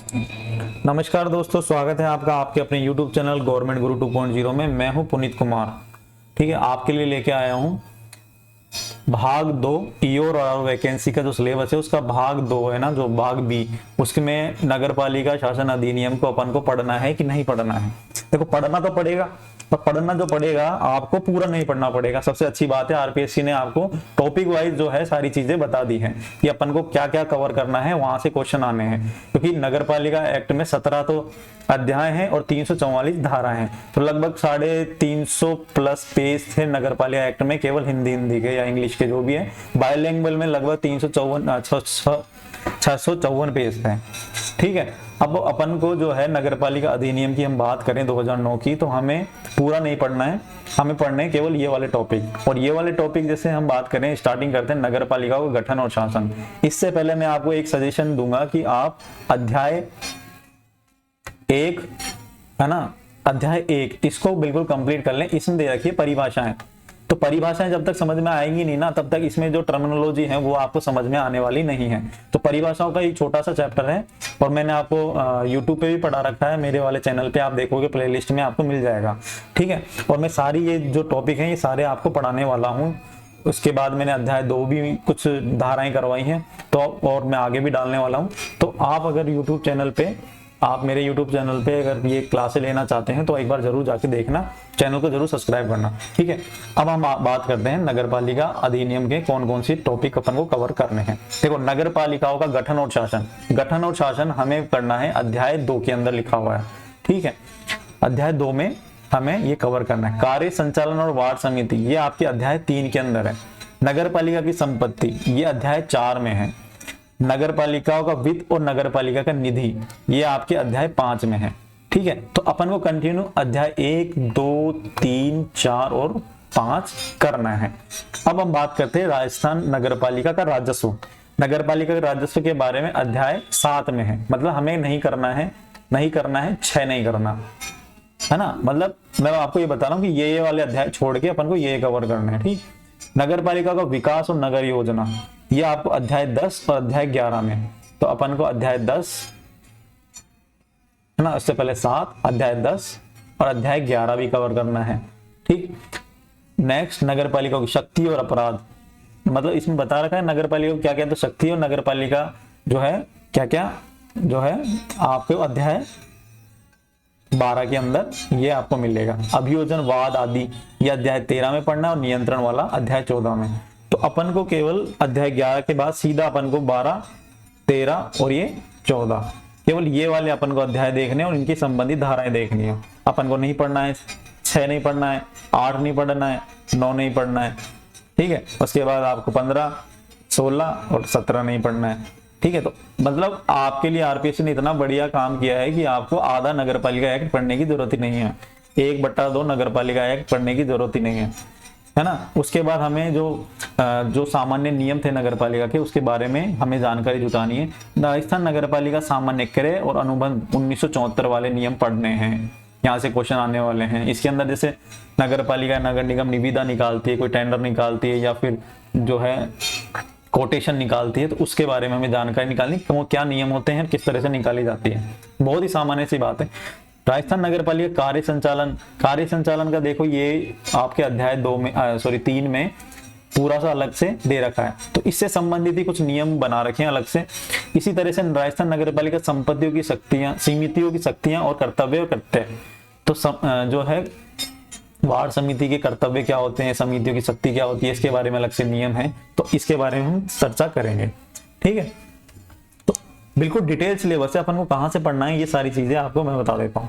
नमस्कार दोस्तों, स्वागत है आपका आपके अपने YouTube चैनल गवर्नमेंट गुरु 2.0 में। मैं हूं पुनीत कुमार। ठीक है, आपके लिए लेके आया हूं भाग 2 ईओर और वैकेंसी का जो सिलेबस है उसका भाग 2 है ना, जो भाग बी, उसमें नगर पालिका शासन अधिनियम को अपन को पढ़ना है कि नहीं पढ़ना है। देखो, पढ़ना तो पड़ेगा, पर पढ़ना जो पड़ेगा आपको पूरा नहीं पढ़ना पड़ेगा। सबसे अच्छी बात है आरपीएससी ने आपको टॉपिक वाइज जो है सारी चीजें बता दी हैं कि अपन को क्या क्या कवर करना है, वहां से क्वेश्चन आने हैं। क्योंकि नगर पालिका एक्ट में 17 तो अध्याय हैं और 344 धारा हैं, तो लगभग 350 प्लस पेज थे नगर पालिका एक्ट में, केवल हिंदी के या इंग्लिश के जो भी है। बायलैंग्वेज में लगभग 654 पेज थे। ठीक है, अब अपन को जो है नगर पालिका अधिनियम की हम बात करें 2009 की, तो हमें पूरा नहीं पढ़ना है, हमें पढ़ने हैं केवल ये वाले टॉपिक। और ये वाले टॉपिक जैसे हम बात करें, स्टार्टिंग करते हैं नगर पालिका का गठन और शासन। इससे पहले मैं आपको एक सजेशन दूंगा कि आप अध्याय 1 है ना, अध्याय 1 इसको बिल्कुल कंप्लीट कर लें। इसमें दे रखी है परिभाषाएं, तो परिभाषाएं जब तक समझ में आएंगी नहीं ना, तब तक इसमें जो टर्मिनोलॉजी है वो आपको समझ में आने वाली नहीं है। तो परिभाषाओं का एक छोटा सा चैप्टर है और मैंने आपको YouTube पे भी पढ़ा रखा है, मेरे वाले चैनल पे आप देखोगे प्लेलिस्ट में आपको मिल जाएगा। ठीक है, और मैं सारी ये जो टॉपिक है ये सारे आपको पढ़ाने वाला हूँ। उसके बाद मैंने अध्याय 2 भी कुछ धाराएं करवाई हैं, तो और मैं आगे भी डालने वाला हूँ। तो आप अगर यूट्यूब चैनल पे, आप मेरे YouTube चैनल पे अगर ये क्लासें लेना चाहते हैं तो एक बार जरूर जाके देखना, चैनल को जरूर सब्सक्राइब करना। ठीक है, अब हम बात करते हैं नगर पालिका अधिनियम के कौन कौन सी टॉपिक अपन को कवर करने हैं। देखो, नगर पालिकाओं का गठन और शासन, गठन और शासन हमें करना है अध्याय 2 के अंदर लिखा हुआ है। ठीक है, अध्याय 2 में हमें ये कवर करना है। कार्य संचालन और वार्ड समिति, ये आपके अध्याय 3 के अंदर है। नगर पालिका की संपत्ति, ये अध्याय 4 में है। नगर पालिकाओं का वित्त और नगर पालिका का निधि, ये आपके अध्याय 5 में है। ठीक है, तो अपन को कंटिन्यू अध्याय 1, 2, 3, 4 और 5 करना है। अब हम बात करते हैं राजस्थान नगर पालिका का राजस्व। नगर पालिका के राजस्व के बारे में अध्याय 7 में है, मतलब हमें नहीं करना है 6 नहीं करना है ना। मतलब मैं आपको ये बता रहा हूँ कि ये वाले अध्याय छोड़ के अपन को ये कवर करना है। ठीक, नगर पालिका का विकास और नगर योजना, ये आपको अध्याय 10 और अध्याय 11 में, तो अपन को अध्याय 10 है ना, उससे पहले 7, अध्याय 10 और अध्याय 11 भी कवर करना है। ठीक, नेक्स्ट नगर पालिका की शक्ति और अपराध, मतलब इसमें बता रखा है नगर पालिका क्या क्या, तो शक्ति और नगर पालिका जो है क्या क्या जो है आपको अध्याय 12 के अंदर ये आपको मिलेगा। अभियोजन वाद आदि, ये अध्याय 13 में पढ़ना और नियंत्रण वाला अध्याय 14 में। तो अपन को केवल अध्याय 11 के बाद सीधा अपन को 12, 13 और ये 14, केवल ये वाले अपन को अध्याय देखने और इनकी संबंधित धाराएं देखनी है। अपन को नहीं पढ़ना है 6 नहीं पढ़ना है, 8 नहीं पढ़ना है, 9 नहीं पढ़ना है। ठीक है, उसके बाद आपको 15, 16 और 17 नहीं पढ़ना है। ठीक है, तो मतलब आपके लिए आरपीएससी ने इतना बढ़िया काम किया है कि आपको आधा नगर पालिका एक्ट पढ़ने की जरूरत ही नहीं है, 1/2 नगर पालिका एक्ट पढ़ने की जरूरत ही नहीं है ना। उसके बाद हमें जो सामान्य नियम थे नगर पालिका के, उसके बारे में हमें जानकारी जुटानी है। राजस्थान नगर पालिका सामान्य क्रय और अनुबंध 1974 वाले नियम पढ़ने हैं, यहाँ से क्वेश्चन आने वाले हैं। इसके अंदर जैसे नगर पालिका नगर निगम निविदा निकालती है, कोई टेंडर निकालती है या फिर जो है कोटेशन निकालती है, तो उसके बारे में हमें जानकारी निकालनी कि वो क्या नियम होते हैं, किस तरह से निकाली जाती है। बहुत ही सामान्य सी बात है। राजस्थान नगर पालिका कार्य संचालन का देखो, ये आपके अध्याय 3 में पूरा सा अलग से दे रखा है, तो इससे संबंधित ही कुछ नियम बना रखे हैं अलग से। इसी तरह से राजस्थान नगर पालिका संपत्तियों की शक्तियां, समितियों की शक्तियां और कर्तव्य करते हैं। तो जो है वार्ड समिति के कर्तव्य क्या होते हैं, समितियों की शक्ति क्या होती है, इसके बारे में अलग से नियम है, तो इसके बारे में हम चर्चा करेंगे। ठीक है, तो बिल्कुल डिटेल सिलेबस है, अपन को कहाँ से पढ़ना है ये सारी चीजें आपको मैं बता देता हूँ।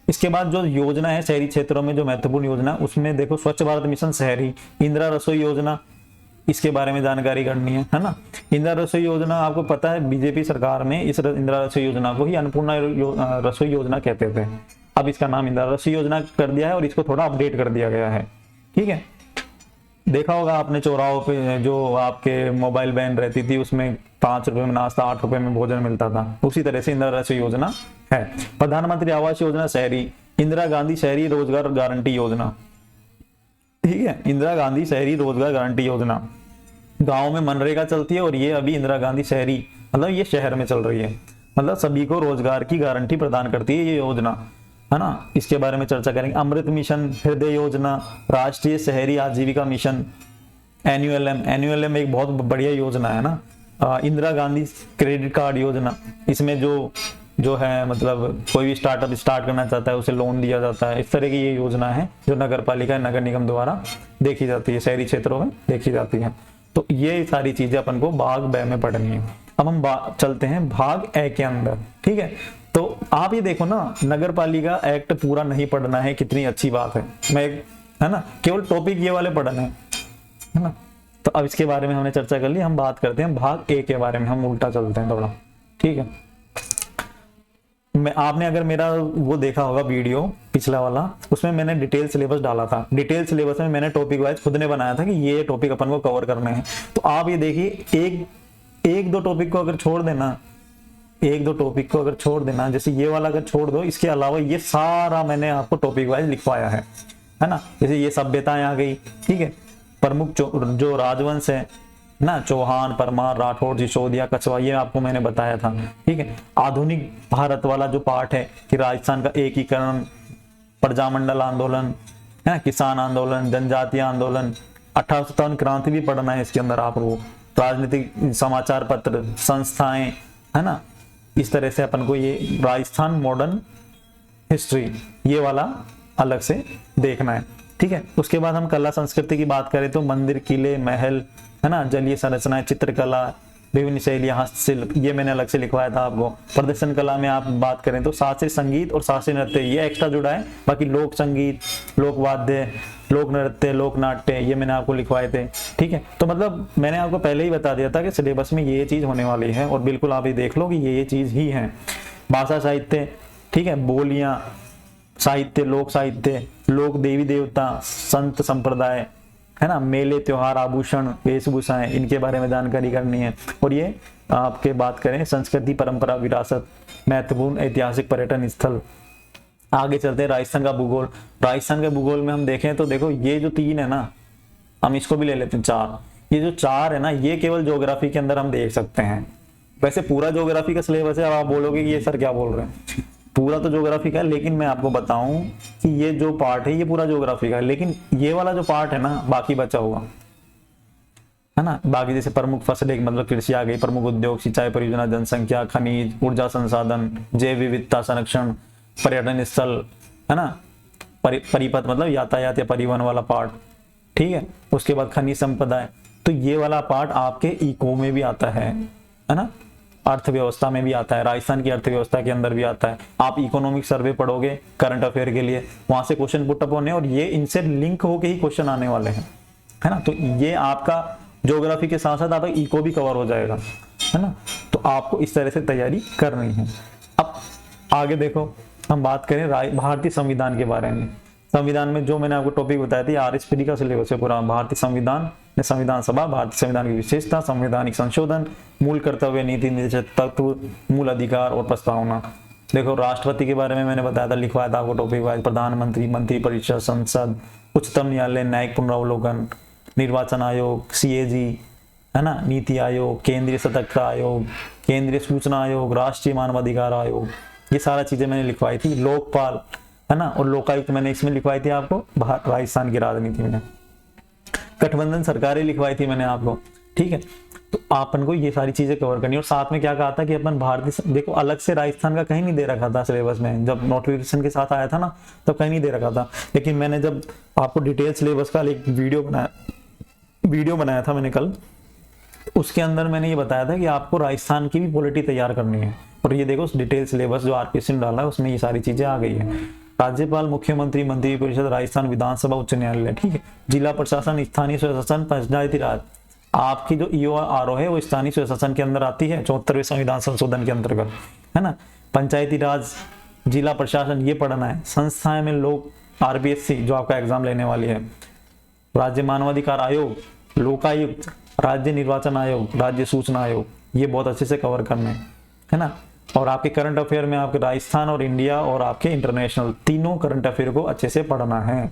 इसके बाद जो योजना है शहरी क्षेत्रों में, जो महत्वपूर्ण योजना, उसमें देखो स्वच्छ भारत मिशन शहरी, इंदिरा रसोई योजना, इसके बारे में जानकारी करनी है ना। इंदिरा रसोई योजना आपको पता है, बीजेपी सरकार में इस इंदिरा रसोई योजना को ही अन्नपूर्णा रसोई योजना कहते थे। अब इसका नाम इंदिरा रसोई योजना कर दिया है और इसको थोड़ा अपडेट कर दिया गया है। ठीक है, देखा होगा आपने चौराहों पे जो आपके मोबाइल वैन रहती थी, उसमें 5 रुपए में नाश्ता, 8 रुपए में भोजन मिलता था। उसी तरह से इंदिरा रसोई योजना है। प्रधानमंत्री आवास योजना शहरी, इंदिरा गांधी शहरी रोजगार गारंटी योजना। ठीक है, इंदिरा गांधी शहरी रोजगार गारंटी योजना गांव में मनरेगा चलती है और ये अभी इंदिरा गांधी शहरी, मतलब ये शहर में चल रही है। मतलब सभी को रोजगार की गारंटी प्रदान करती है ये योजना, है ना। इसके बारे में चर्चा करेंगे। अमृत मिशन, हृदय योजना, राष्ट्रीय शहरी आजीविका मिशन, एनयूएलएम एक बहुत बढ़िया योजना है ना। इंदिरा गांधी क्रेडिट कार्ड योजना, इसमें जो है मतलब कोई भी स्टार्टअप स्टार्ट करना चाहता है उसे लोन दिया जाता है। इस तरह की ये योजना है जो नगर पालिका नगर निगम द्वारा देखी जाती है, शहरी क्षेत्रों में देखी जाती है। तो ये सारी चीजें अपन को भाग ब में पढ़नी है। अब हम चलते हैं भाग ए के अंदर, ठीक है। तो आप ये देखो ना, नगर पालिका एक्ट पूरा नहीं पढ़ना है, कितनी अच्छी बात है। है ना, केवल टॉपिक ये वाले पढ़ना है ना। तो अब इसके बारे में हमने चर्चा कर ली, हम बात करते हैं भाग ए के बारे में। हम उल्टा चलते हैं थोड़ा, ठीक है। आपने अगर मेरा वो देखा होगा वीडियो पिछला वाला, उसमें मैंने डिटेल सिलेबस डाला था। डिटेल सिलेबस में मैंने टॉपिक वाइज खुद ने बनाया था कि ये टॉपिक अपन को कवर करने हैं। तो आप ये देखिए, एक दो टॉपिक को अगर छोड़ देना, जैसे ये वाला अगर छोड़ दो, इसके अलावा ये सारा मैंने आपको टॉपिक वाइज लिखवाया है ना। जैसे ये सभ्यताएं आ गई, ठीक है। प्रमुख जो राजवंश है ना, चौहान, परमार, राठौर, सिसोदिया, कछवा, ये आपको मैंने बताया था, ठीक है। आधुनिक भारत वाला जो पार्ट है कि राजस्थान का एकीकरण, प्रजामंडल आंदोलन, है ना, किसान आंदोलन, जनजातीय आंदोलन, 1857 क्रांति भी पढ़ना है इसके अंदर आपको, राजनीतिक समाचार पत्र, संस्थाएं, है ना। इस तरह से अपन को ये राजस्थान मॉडर्न हिस्ट्री ये वाला अलग से देखना है, ठीक है। उसके बाद हम कला संस्कृति की बात करें तो मंदिर, किले, महल, है ना, जलीय संरचनाएं, चित्रकला, विभिन्न शैलियां, हस्तशिल्प, ये मैंने अलग से लिखवाया था आपको। प्रदर्शन कला में आप बात करें तो शास्त्रीय संगीत और शास्त्रीय नृत्य ये एक्स्ट्रा जुड़ा है। बाकी लोक संगीत, लोक वाद्य, लोक नृत्य, लोक नाट्य, ये मैंने आपको लिखवाए थे, ठीक है। तो मतलब मैंने आपको पहले ही बता दिया था कि सिलेबस में ये चीज होने वाली है, और बिल्कुल आप ये देख लो कि ये चीज ही है। भाषा साहित्य, ठीक है, बोलियां, साहित्य, लोक साहित्य, लोक देवी देवता, संत संप्रदाय, है ना, मेले, त्योहार, आभूषण, वेशभूषाएं, इनके बारे में जानकारी करनी है। और ये आपके बात करें संस्कृति, परंपरा, विरासत, महत्वपूर्ण ऐतिहासिक पर्यटन स्थल। आगे चलते हैं राजस्थान का भूगोल। राजस्थान के भूगोल में हम देखें तो देखो ये जो 3 है ना, हम इसको भी ले लेते हैं 4। ये जो 4 है ना, ये केवल ज्योग्राफी के अंदर हम देख सकते हैं। वैसे पूरा ज्योग्राफी का सिलेबस है। अब आप बोलोगे कि ये सर क्या बोल रहे हैं, पूरा तो ज्योग्राफी का है, लेकिन मैं आपको बताऊं कि ये जो पार्ट है ये पूरा ज्योग्राफी का है, लेकिन ये वाला जो पार्ट है ना बाकी बचा हुआ है ना। बाकी जैसे प्रमुख फसलें मतलब कृषि आ गई, प्रमुख उद्योग, सिंचाई परियोजना, जनसंख्या, खनिज, ऊर्जा संसाधन, जैव विविधता संरक्षण, पर्यटन स्थल, है ना, परिपथ मतलब यातायात या परिवहन वाला पार्ट, ठीक है। उसके बाद खनिज संपदा, तो ये वाला पार्ट आपके इको में भी आता है ना, अर्थव्यवस्था में भी आता है, राजस्थान की अर्थव्यवस्था के अंदर भी आता है। आप इकोनॉमिक सर्वे पढ़ोगे करंट अफेयर के लिए, वहां से क्वेश्चन पुटअप होने और ये इनसे लिंक होके ही क्वेश्चन आने वाले हैं, है ना। तो ये आपका ज्योग्राफी के साथ साथ आपका इको भी कवर हो जाएगा, है ना। तो आपको इस तरह से तैयारी करनी है। अब आगे देखो, हम बात करें भारतीय संविधान के बारे में। संविधान में जो मैंने आपको टॉपिक बताया था, RSPD का सिलेबस है पूरा। भारतीय संविधान, संविधान सभा, भारतीय संविधान की विशेषता, संवैधानिक संशोधन, मूल कर्तव्य, नीति निर्देशक तत्व, मूल अधिकार और प्रस्तावना। देखो राष्ट्रपति के बारे में मैंने बताया था, लिखवाया था आपको टॉपिक वाइज। प्रधानमंत्री, मंत्रिपरिषद, संसद, उच्चतम न्यायालय, न्यायिक पुनरावलोकन, निर्वाचन आयोग, CAG, है ना, नीति आयोग, केंद्रीय सतर्कता आयोग, केंद्रीय सूचना आयोग, राष्ट्रीय मानवाधिकार आयोग, ये सारा चीजें मैंने लिखवाई थी। लोकपाल, है ना, और लोकायुक्त मैंने इसमें लिखवाई थी आपको राजस्थान की राजनीति में। गठबंधन सरकारें लिखवाई थी मैंने आपको, ठीक है। तो अपन को ये सारी चीजें कवर करनी। और साथ में क्या कहा था कि अपन भारतीय, देखो अलग से राजस्थान का कहीं नहीं दे रखा था सिलेबस में, जब नोटिफिकेशन के साथ आया था ना तब कहीं नहीं दे रखा था। लेकिन मैंने जब आपको डिटेल सिलेबस का एक वीडियो बनाया था मैंने कल, उसके अंदर मैंने ये बताया था कि आपको राजस्थान की भी पॉलिटी तैयार करनी है। और ये देखो डिटेल सिलेबस जो RPSC ने डाला है उसमें ये सारी चीजें आ गई है। राज्यपाल, मुख्यमंत्री, मंत्रिपरिषद, राजस्थान विधानसभा, उच्च न्यायालय, ठीक है। जिला प्रशासन, स्थानीय स्वशासन, पंचायती राज। आपकी जो EORO है वो स्थानीय स्वशासन के अंदर आती है 74वें संविधान संशोधन के अंतर्गत, है ना। पंचायती राज, जिला प्रशासन, ये पढ़ना है। संस्थाएं में लोग, RPSC जो आपका एग्जाम लेने वाली है। राज्य मानवाधिकार आयोग, लोकायुक्त, राज्य निर्वाचन आयोग, राज्य सूचना आयोग, ये बहुत अच्छे से कवर करना है ना। और आपके करंट अफेयर में आपके राजस्थान और इंडिया और आपके इंटरनेशनल तीनों करंट अफेयर को अच्छे से पढ़ना है।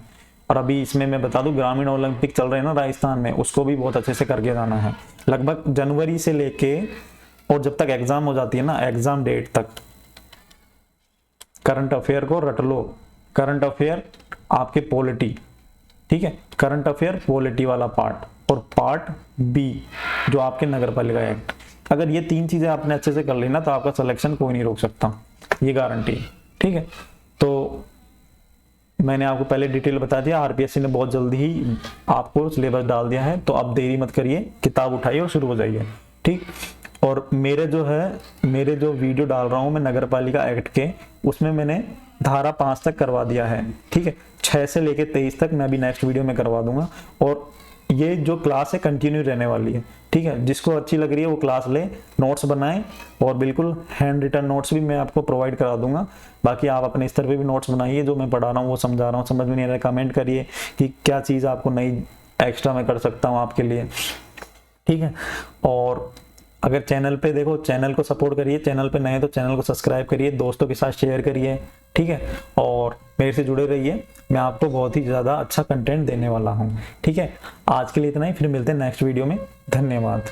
और अभी इसमें मैं बता दूं ग्रामीण ओलंपिक चल रहे हैं ना राजस्थान में, उसको भी बहुत अच्छे से करके जाना है। लगभग जनवरी से लेके और जब तक एग्जाम हो जाती है ना, एग्जाम डेट तक करंट अफेयर को रट लो। करंट अफेयर आपके पॉलिटी, ठीक है, करंट अफेयर पॉलिटी वाला पार्ट, और पार्ट बी जो आपके नगर पालिका एक्ट, अगर ये 3 चीजें आपने अच्छे से कर ली ना तो आपका सिलेक्शन कोई नहीं रोक सकता, ये गारंटी है। ठीक है, तो मैंने आपको पहले डिटेल बता दिया, आरपीएससी ने बहुत जल्दी ही आपको सिलेबस डाल दिया है, तो अब देरी मत करिए, किताब उठाइए और शुरू हो जाइए। ठीक, और मेरे जो वीडियो डाल रहा हूं मैं नगर पालिका एक्ट के, उसमें मैंने धारा 5 तक करवा दिया है। ठीक है, 6 से लेके 23 तक मैं अभी नेक्स्ट वीडियो में करवा दूंगा, और ये जो क्लास है कंटिन्यू रहने वाली है। ठीक है, जिसको अच्छी लग रही है वो क्लास ले, नोट्स बनाएं, और बिल्कुल हैंड रिटन नोट्स भी मैं आपको प्रोवाइड करा दूंगा। बाकी आप अपने स्तर पे भी नोट्स बनाइए, जो मैं पढ़ा रहा हूँ वो समझा रहा हूँ, समझ में नहीं आ रहा है कमेंट करिए कि क्या चीज़ आपको नई एक्स्ट्रा मैं कर सकता हूँ आपके लिए। ठीक है, और अगर चैनल पे देखो, चैनल को सपोर्ट करिए, चैनल पे नए हैं तो चैनल को सब्सक्राइब करिए, दोस्तों के साथ शेयर करिए। ठीक है, और मेरे से जुड़े रहिए, मैं आपको बहुत ही ज़्यादा अच्छा कंटेंट देने वाला हूँ। ठीक है, आज के लिए इतना ही, फिर मिलते हैं नेक्स्ट वीडियो में। धन्यवाद।